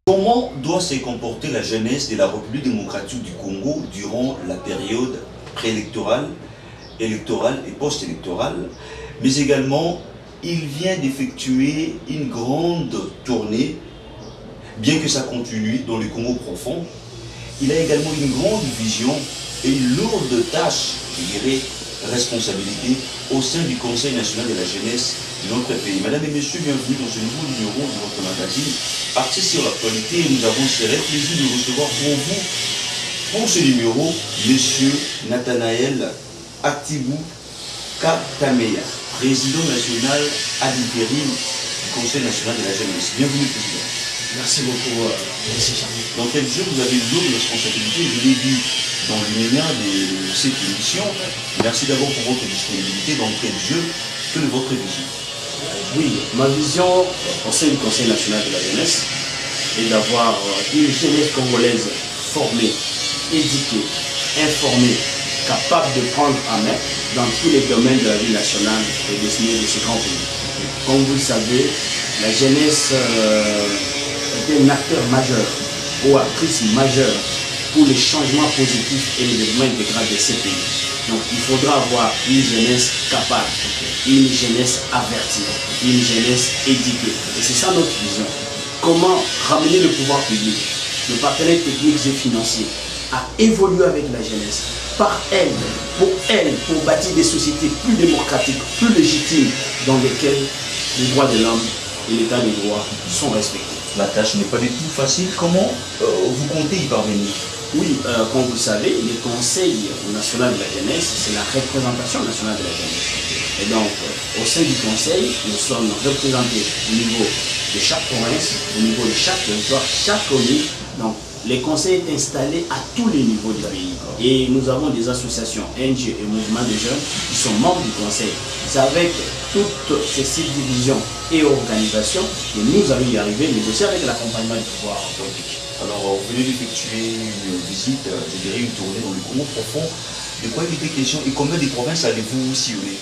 Comment doit se comporter la jeunesse de la République démocratique du Congo durant la période préélectorale, électorale et post-électorale, mais également il vient d'effectuer une grande tournée, bien que ça continue dans le Congo profond. Il a également une grande vision et une lourde tâche, je dirais, responsabilité au sein du Conseil national de la jeunesse de notre pays. Mesdames et messieurs, bienvenue dans ce nouveau numéro de votre magazine Artistes sur l'actualité. Nous avons ce plaisir de recevoir pour vous, pour ce numéro, Monsieur Nathanaël Atibou Katameya, président national ad interim du Conseil national de la jeunesse. Bienvenue, président. Merci beaucoup, merci Charles. D'entrée de jeu, vous avez une lourde responsabilité, je l'ai dit dans l'univers de cette émission. Merci d'abord pour votre disponibilité. D'entrée de jeu, quelle est votre vision? Oui, ma vision au sein du Conseil national de la jeunesse est d'avoir une jeunesse congolaise formée, éduquée, informée, capable de prendre en main dans tous les domaines de la vie nationale et de ce grand pays. Comme vous le savez, la jeunesse est un acteur majeur ou actrice majeure pour les changements positifs et le développement intégral de ces pays. Donc il faudra avoir une jeunesse capable, une jeunesse avertie, une jeunesse éduquée. Et c'est ça notre vision. Comment ramener le pouvoir public, le partenaire techniques et financiers à évoluer avec la jeunesse, par elle, pour bâtir des sociétés plus démocratiques, plus légitimes, dans lesquelles les droits de l'homme et l'état des droits sont respectés. La tâche n'est pas du tout facile. Comment vous comptez y parvenir? Oui, comme vous le savez, le Conseil national de la jeunesse, c'est la représentation nationale de la jeunesse. Et donc, au sein du Conseil, nous sommes représentés au niveau de chaque province, au niveau de chaque territoire, chaque commune. Donc, le Conseil est installé à tous les niveaux du pays. Et nous avons des associations, NG et mouvements de jeunes qui sont membres du Conseil. C'est avec toutes ces subdivisions et organisations que nous allons y arriver, mais aussi avec l'accompagnement du pouvoir politique. Alors, vous venez d'effectuer une visite, je dirais une tournée dans le Congo profond. De quoi il était question et combien de provinces allez-vous sillonner?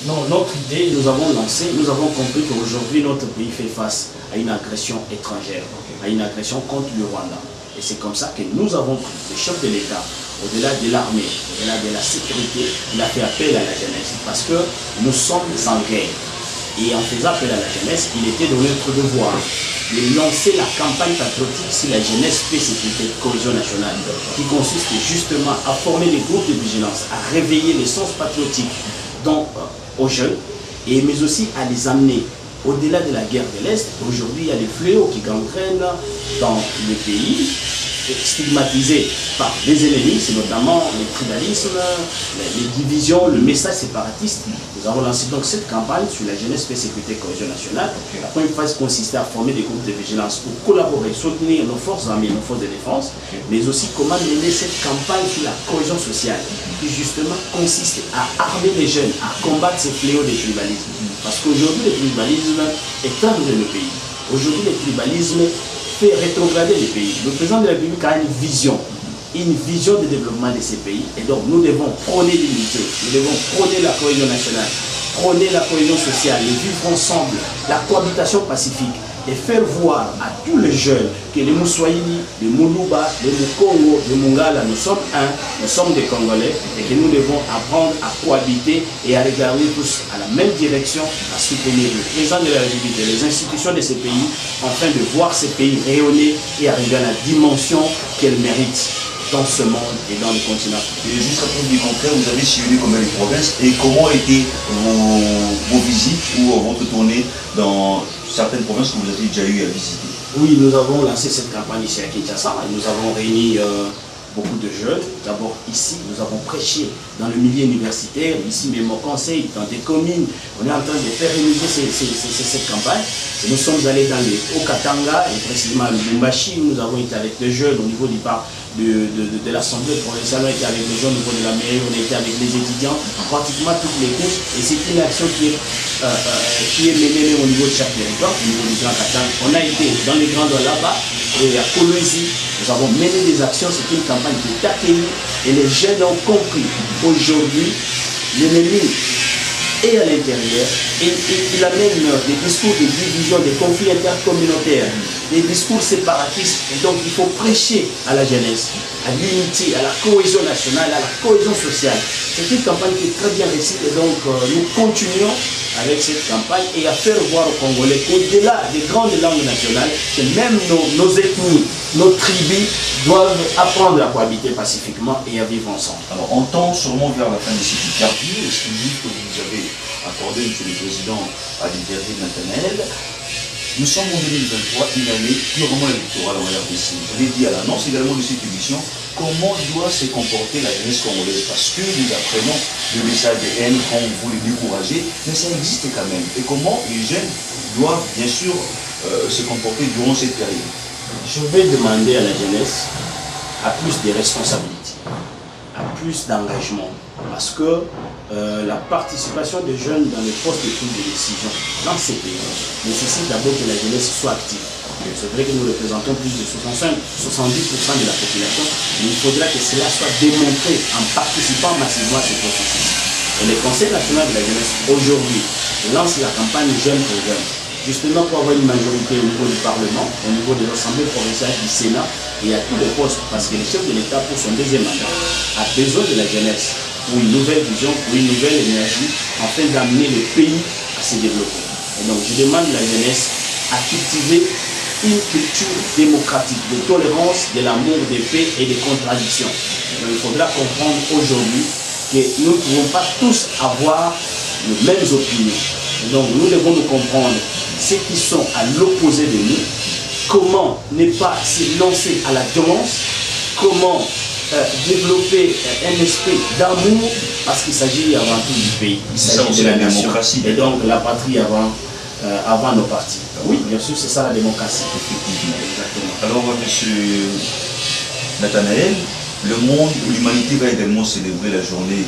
Non, notre idée, nous avons compris qu'aujourd'hui notre pays fait face à une agression étrangère, à une agression contre le Rwanda. Et c'est comme ça que nous avons pris le chef de l'État, au-delà de l'armée, au-delà de la sécurité, il a fait appel à la jeunesse. Parce que nous sommes en guerre. Et en faisant appel à la jeunesse, il était de notre devoir de lancer la campagne patriotique sur la jeunesse, paix, sécurité, cohésion nationale, qui consiste justement à former des groupes de vigilance, à réveiller les sens patriotiques aux jeunes, mais aussi à les amener au-delà de la guerre de l'Est. Aujourd'hui, il y a des fléaux qui gangrènent dans le pays, stigmatisés par les ennemis, c'est notamment le tribalisme, les divisions, le message séparatiste. Nous avons lancé donc cette campagne sur la jeunesse, paix, sécurité, cohésion nationale. La première phase consistait à former des groupes de vigilance pour collaborer, soutenir nos forces armées, nos forces de défense, mais aussi comment mener cette campagne sur la cohésion sociale, qui justement consiste à armer les jeunes, à combattre ces fléaux des tribalismes. Parce qu'aujourd'hui, le tribalisme étreint le pays. Aujourd'hui, le tribalisme fait rétrograder les pays. Le président de la République a une vision de développement de ces pays. Et donc, nous devons prôner l'unité, nous devons prôner la cohésion nationale, prôner la cohésion sociale, le vivre ensemble, la cohabitation pacifique, et faire voir à tous les jeunes que les Moussoïli, les Moulouba, les Moukongo, les Mungala, nous sommes un, nous sommes des Congolais, et que nous devons apprendre à cohabiter et à regarder tous à la même direction, à soutenir le président de la République et les institutions de ces pays, afin de voir ces pays rayonner et arriver à la dimension qu'elles méritent dans ce monde et dans le continent. Et jusqu'à preuve du contraire, vous avez sillonné combien de provinces et comment étaient vos visites ou votre tournée dans certaines provinces que vous avez déjà eu à visiter? Oui, nous avons lancé cette campagne ici à Kinshasa et nous avons réuni beaucoup de jeunes. D'abord ici, nous avons prêché dans le milieu universitaire, ici même au conseil, dans des communes. On est en train de faire réaliser cette campagne. Et nous sommes allés dans les Haut-Katanga et précisément à Lubumbashi, où nous avons été avec les jeunes au niveau du parc de l'Assemblée provinciale, on était avec les jeunes au niveau de la mairie, on était avec les étudiants, pratiquement toutes les couches. Et c'est une action qui est menée même au niveau de chaque territoire, au niveau du Grand Katanga. On a été dans les grands là-bas, et à Kolwezi, nous avons mené des actions, c'est une campagne qui est accueillie et les jeunes ont compris. Aujourd'hui, l'ennemi est à l'intérieur et il amène des discours de division, des conflits intercommunautaires, des discours séparatistes. Et donc il faut prêcher à la jeunesse, à l'unité, à la cohésion nationale, à la cohésion sociale. C'est une campagne qui est très bien réussie et donc nous continuons avec cette campagne et à faire voir aux Congolais qu'au-delà des grandes langues nationales, que même nos ethnies, nos tribus doivent apprendre à cohabiter pacifiquement et à vivre ensemble. Alors, on tend sûrement vers la fin de cette interview. Excusez que vous avez accordé, Monsieur le Président, à l'interview de Nathanaël. Nous sommes en 2023, une année purement électorale en RDC. Je l'ai dit à l'annonce également de cette émission, comment doit se comporter la jeunesse congolaise, parce que nous apprenons le message de haine quand vous les découragez, mais ça existe quand même. Et comment les jeunes doivent bien sûr se comporter durant cette période. Je vais demander à la jeunesse à plus de responsabilités, à plus d'engagement, parce que la participation des jeunes dans les postes de prise de décision dans ces pays nécessite d'abord que la jeunesse soit active. C'est vrai que nous représentons plus de 70% de la population, mais il faudra que cela soit démontré en participant massivement à ce processus. Et le Conseil national de la jeunesse aujourd'hui lance la campagne Jeunes pour Jeunes, justement pour avoir une majorité au niveau du Parlement, au niveau de l'Assemblée provinciale du Sénat et à tous les postes, parce que le chef de l'État pour son deuxième mandat a besoin de la jeunesse pour une nouvelle vision, pour une nouvelle énergie, afin d'amener le pays à se développer. Et donc je demande à la jeunesse à cultiver une culture démocratique, de tolérance, de l'amour, de paix et de contradiction. Donc il faudra comprendre aujourd'hui que nous ne pouvons pas tous avoir les mêmes opinions. Et donc nous devons nous comprendre ceux qui sont à l'opposé de nous, comment ne pas se lancer à la violence, comment développer un esprit d'amour, parce qu'il s'agit avant tout du pays, il s'agit de la démocratie. Et donc la patrie avant nos partis. Oui, bien sûr, c'est ça la démocratie. Effectivement. Exactement. Alors, monsieur Nathanaël, le monde, l'humanité va également célébrer la journée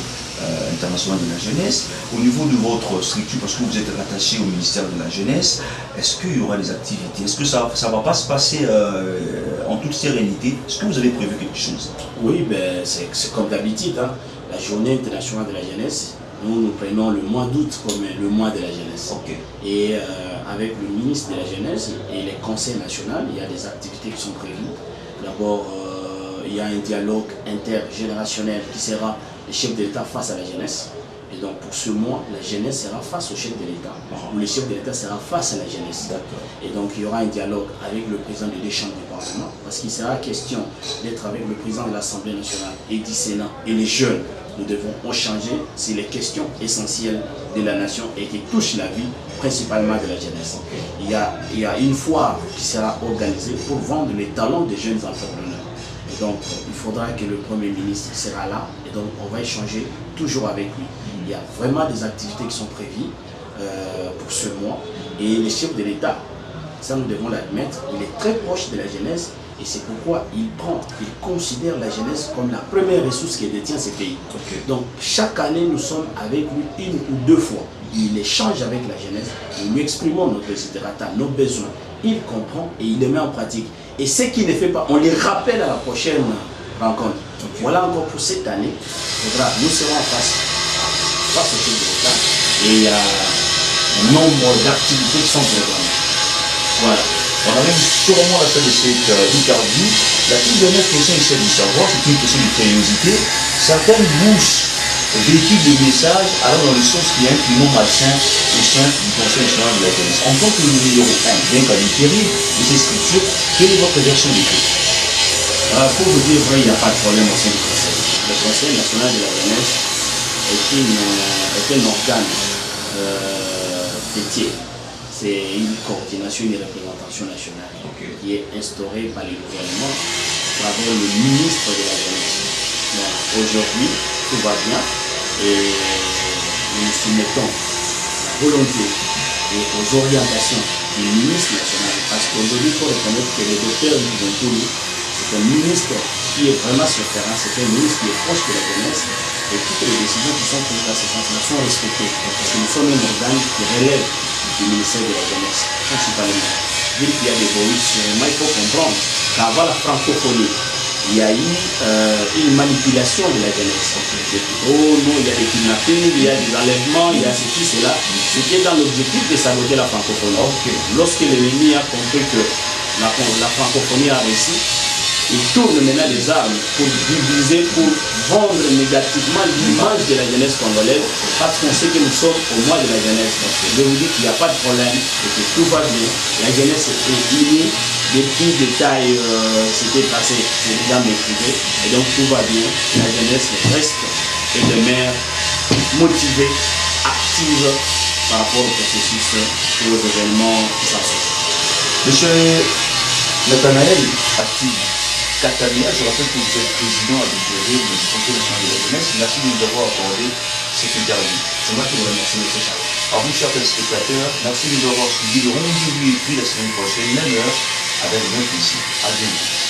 internationale de la jeunesse. Au niveau de votre structure, parce que vous êtes rattaché au ministère de la jeunesse, est-ce qu'il y aura des activités? Est-ce que ça ne va pas se passer en toute sérénité? Est-ce que vous avez prévu quelque chose? Oui, ben, c'est comme d'habitude. Hein. La journée internationale de la jeunesse, nous prenons le mois d'août comme le mois de la jeunesse. Okay. Et avec le ministre de la jeunesse et les conseils nationaux, il y a des activités qui sont prévues. D'abord, il y a un dialogue intergénérationnel qui sera le chef de l'État face à la jeunesse. Et donc pour ce mois, la jeunesse sera face au chef de l'État, ou le chef de l'État sera face à la jeunesse. Et donc il y aura un dialogue avec le président des deux chambres du Parlement, parce qu'il sera question d'être avec le président de l'Assemblée nationale et du Sénat et les jeunes. Nous devons échanger sur les questions essentielles de la nation et qui touchent la vie principalement de la jeunesse. Il y a une foire qui sera organisée pour vendre les talents des jeunes entrepreneurs. Et donc il faudra que le Premier ministre sera là et donc on va échanger toujours avec lui. Il y a vraiment des activités qui sont prévues pour ce mois et le chef de l'État, ça nous devons l'admettre, il est très proche de la jeunesse. Et c'est pourquoi il considère la jeunesse comme la première ressource qui détient ces pays. Okay. Donc chaque année, nous sommes avec lui une ou deux fois. Il échange avec la jeunesse, nous lui exprimons notre desiderata, nos besoins. Il comprend et il les met en pratique. Et ce qu'il ne fait pas, on les rappelle à la prochaine rencontre. Okay. Voilà encore pour cette année. Nous serons face au chef de l'État. Et il y a un nombre d'activités qui sont programmées. Voilà. On arrive sûrement à la fin de cette interview. La toute dernière question ici de savoir, c'est une question de curiosité. Certaines bouches véhiculent des messages allant dans le sens qui est un climat malsain au sein du Conseil national de la jeunesse. En tant que numéro 1, bien qu'à l'intérieur de ces structures, quelle est votre version des faits? Pour vous dire vrai, il n'y a pas de problème au sein du Conseil. Le Conseil national de la jeunesse est un organe fêtier. C'est une coordination et une représentation nationale qui est instaurée par le gouvernement à travers le ministre de la jeunesse. Aujourd'hui, tout va bien et nous soumettons la volonté et aux orientations du ministre national. Parce qu'aujourd'hui, il faut reconnaître que le docteur Yves, c'est un ministre qui est vraiment sur le terrain, c'est un ministre qui est proche de la jeunesse et toutes les décisions qui sont prises dans ce sens-là sont respectées. Parce que nous sommes un organe qui relève du ministère de la jeunesse, principalement. dire qu'il y a des évolutions, mais il faut comprendre qu'avant la francophonie, il y a eu une manipulation de la jeunesse. Oh non, il y a des kidnappings, il y a des enlèvements, il y a ceci, cela. C'était dans l'objectif de saboter la francophonie. Lorsque l'ennemi a compris que la francophonie a réussi, il tourne maintenant les armes pour diviser, pour vendre négativement l'image de la jeunesse congolaise, parce qu'on sait que nous sommes au mois de la jeunesse. Je vous dis qu'il n'y a pas de problème et que tout va bien. La jeunesse est unie, des petits détails s'étaient passés, c'est déjà maîtrisé, et donc tout va bien. La jeunesse reste et demeure motivée, active par rapport au processus et aux événements qui s'associent. Monsieur Nathanaël Active Katania, je rappelle que vous êtes président habitué du Conseil national de la jeunesse. Merci de nous avoir accordé cette interview. C'est moi qui vous remercie, M. Charles. À vous, chers téléspectateurs, merci de nous avoir suivis. Le rendez-vous est pris la semaine prochaine, même heure, avec le même plaisir. À bientôt.